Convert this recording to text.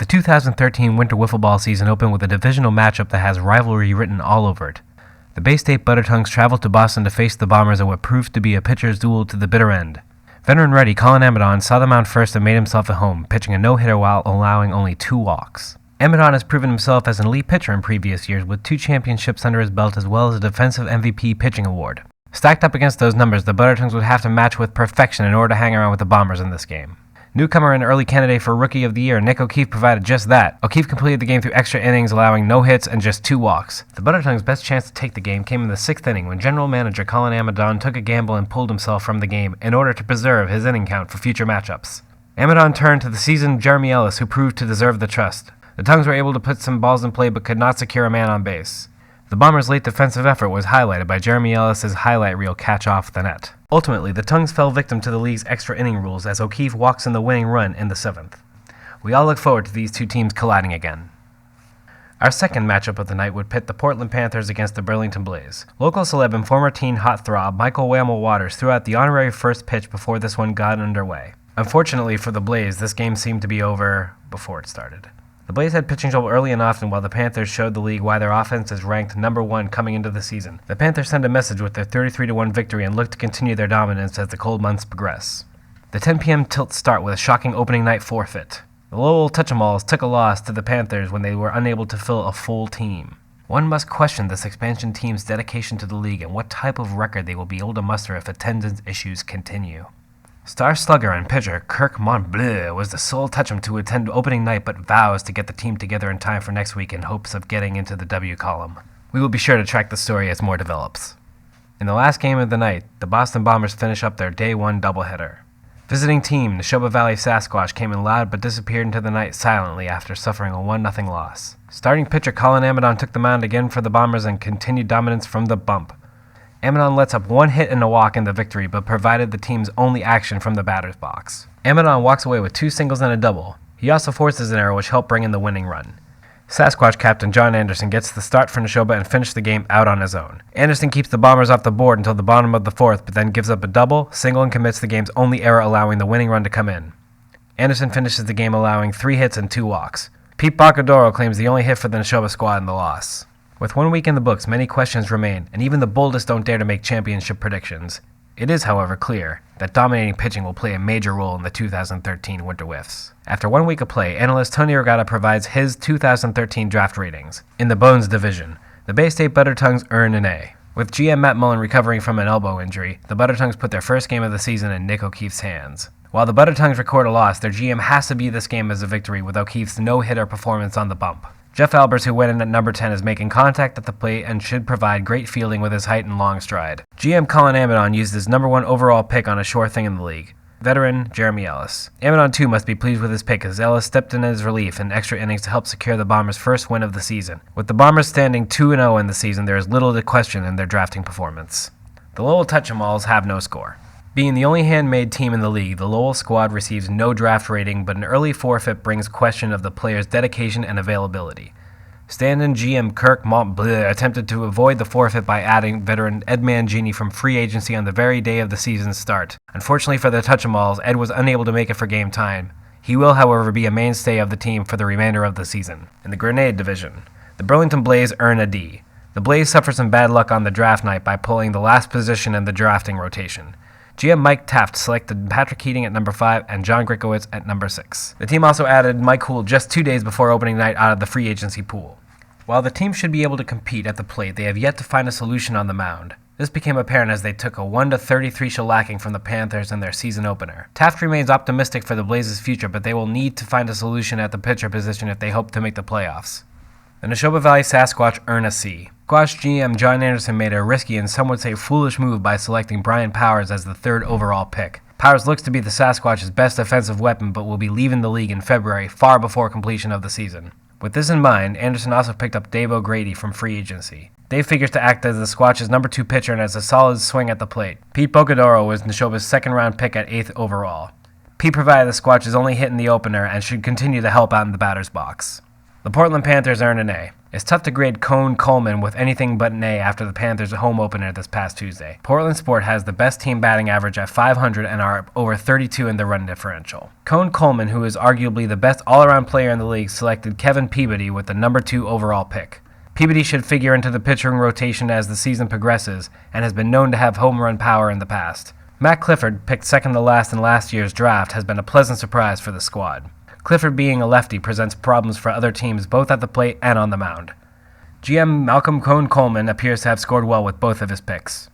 2013 Winter Wiffle Ball season opened with a divisional matchup that has rivalry written all over it. The Bay State Buttertongues traveled to Boston to face the Bombers in what proved to be a pitcher's duel to the bitter end. Veteran ready Colin Amadon saw the mound first and made himself at home, pitching a no-hitter while allowing only 2 walks. Amadon has proven himself as an elite pitcher in previous years with 2 championships under his belt as well as a defensive MVP pitching award. Stacked up against those numbers, the Buttertongues would have to match with perfection in order to hang around with the Bombers in this game. Newcomer and early candidate for Rookie of the Year, Nick O'Keefe provided just that. O'Keefe completed the game through extra innings, allowing no hits and just 2 walks. The Buttertongues' best chance to take the game came in the 6th inning when General Manager Colin Amadon took a gamble and pulled himself from the game in order to preserve his inning count for future matchups. Amadon turned to the seasoned Jeremy Ellis, who proved to deserve the trust. The Tongues were able to put some balls in play but could not secure a man on base. The Bombers' late defensive effort was highlighted by Jeremy Ellis' highlight reel catch off the net. Ultimately, the Tongues fell victim to the league's extra inning rules as O'Keefe walks in the winning run in the 7th. We all look forward to these 2 teams colliding again. Our second matchup of the night would pit the Portland Panthers against the Burlington Blaze. Local celeb and former teen heartthrob Michael Whamel Waters threw out the honorary first pitch before this one got underway. Unfortunately for the Blaze, this game seemed to be over before it started. The Blaze had pitching trouble early and often while the Panthers showed the league why their offense is ranked number 1 coming into the season. The Panthers sent a message with their 33-1 victory and look to continue their dominance as the cold months progress. The 10 p.m. tilt start with a shocking opening night forfeit. The Lowell Touch-em-alls took a loss to the Panthers when they were unable to fill a full team. One must question this expansion team's dedication to the league and what type of record they will be able to muster if attendance issues continue. Star slugger and pitcher Kirk Montbleu was the sole Touch-em to attend opening night but vows to get the team together in time for next week in hopes of getting into the W column. We will be sure to track the story as more develops. In the last game of the night, the Boston Bombers finish up their Day 1 doubleheader. Visiting team Neshoba Valley Sasquatch came in loud but disappeared into the night silently after suffering a 1-0 loss. Starting pitcher Colin Amadon took the mound again for the Bombers and continued dominance from the bump. Amadon lets up 1 hit and a walk in the victory, but provided the team's only action from the batter's box. Amadon walks away with 2 singles and a double. He also forces an error which helped bring in the winning run. Sasquatch captain John Anderson gets the start for Neshoba and finishes the game out on his own. Anderson keeps the Bombers off the board until the bottom of the 4th, but then gives up a double, single, and commits the game's only error, allowing the winning run to come in. Anderson finishes the game allowing 3 hits and 2 walks. Pete Bacadoro claims the only hit for the Neshoba squad in the loss. With 1 week in the books, many questions remain, and even the boldest don't dare to make championship predictions. It is, however, clear that dominating pitching will play a major role in the 2013 Winter Whiffs. After 1 week of play, analyst Tony Regata provides his 2013 draft ratings. In the Bones division, the Bay State Buttertongues earn an A. With GM Matt Mullen recovering from an elbow injury, the Buttertongues put their first game of the season in Nick O'Keefe's hands. While the Buttertongues record a loss, their GM has to view this game as a victory with O'Keefe's no-hitter performance on the bump. Jeff Albers, who went in at number 10, is making contact at the plate and should provide great fielding with his height and long stride. GM Colin Amadon used his number 1 overall pick on a sure thing in the league. Veteran Jeremy Ellis. Amadon, too, must be pleased with his pick as Ellis stepped in as relief in extra innings to help secure the Bombers' first win of the season. With the Bombers standing 2-0 in the season, there is little to question in their drafting performance. The Lowell Touch-em-alls have no score. Being the only handmade team in the league, the Lowell squad receives no draft rating, but an early forfeit brings question of the player's dedication and availability. Stand-in GM Kirk Montbleu attempted to avoid the forfeit by adding veteran Ed Mangini from free agency on the very day of the season's start. Unfortunately for the Touch-em-alls, Ed was unable to make it for game time. He will, however, be a mainstay of the team for the remainder of the season. In the Grenade division, the Burlington Blaze earn a D. The Blaze suffered some bad luck on the draft night by pulling the last position in the drafting rotation. GM Mike Taft selected Patrick Keating at number 5 and John Grikowitz at number 6. The team also added Mike Houle just 2 days before opening night out of the free agency pool. While the team should be able to compete at the plate, they have yet to find a solution on the mound. This became apparent as they took a 1-33 shellacking from the Panthers in their season opener. Taft remains optimistic for the Blazes' future, but they will need to find a solution at the pitcher position if they hope to make the playoffs. The Neshoba Valley Sasquatch earn a C. Squash GM John Anderson made a risky and some would say foolish move by selecting Brian Powers as the 3rd overall pick. Powers looks to be the Sasquatch's best offensive weapon but will be leaving the league in February, far before completion of the season. With this in mind, Anderson also picked up Dave O'Grady from free agency. Dave figures to act as the Squatch's number 2 pitcher and has a solid swing at the plate. Pete Bocadoro was Neshoba's 2nd round pick at 8th overall. Pete provided the Squatch's only hit in the opener and should continue to help out in the batter's box. The Portland Panthers earn an A. It's tough to grade Coleman with anything but an A after the Panthers' home opener this past Tuesday. Portland Sport has the best team batting average at .500 and are over 32 in the run differential. Coleman, who is arguably the best all-around player in the league, selected Kevin Peabody with the number 2 overall pick. Peabody should figure into the pitching rotation as the season progresses and has been known to have home run power in the past. Matt Clifford, picked second to last in last year's draft, has been a pleasant surprise for the squad. Clifford being a lefty presents problems for other teams both at the plate and on the mound. GM Malcolm Coleman appears to have scored well with both of his picks.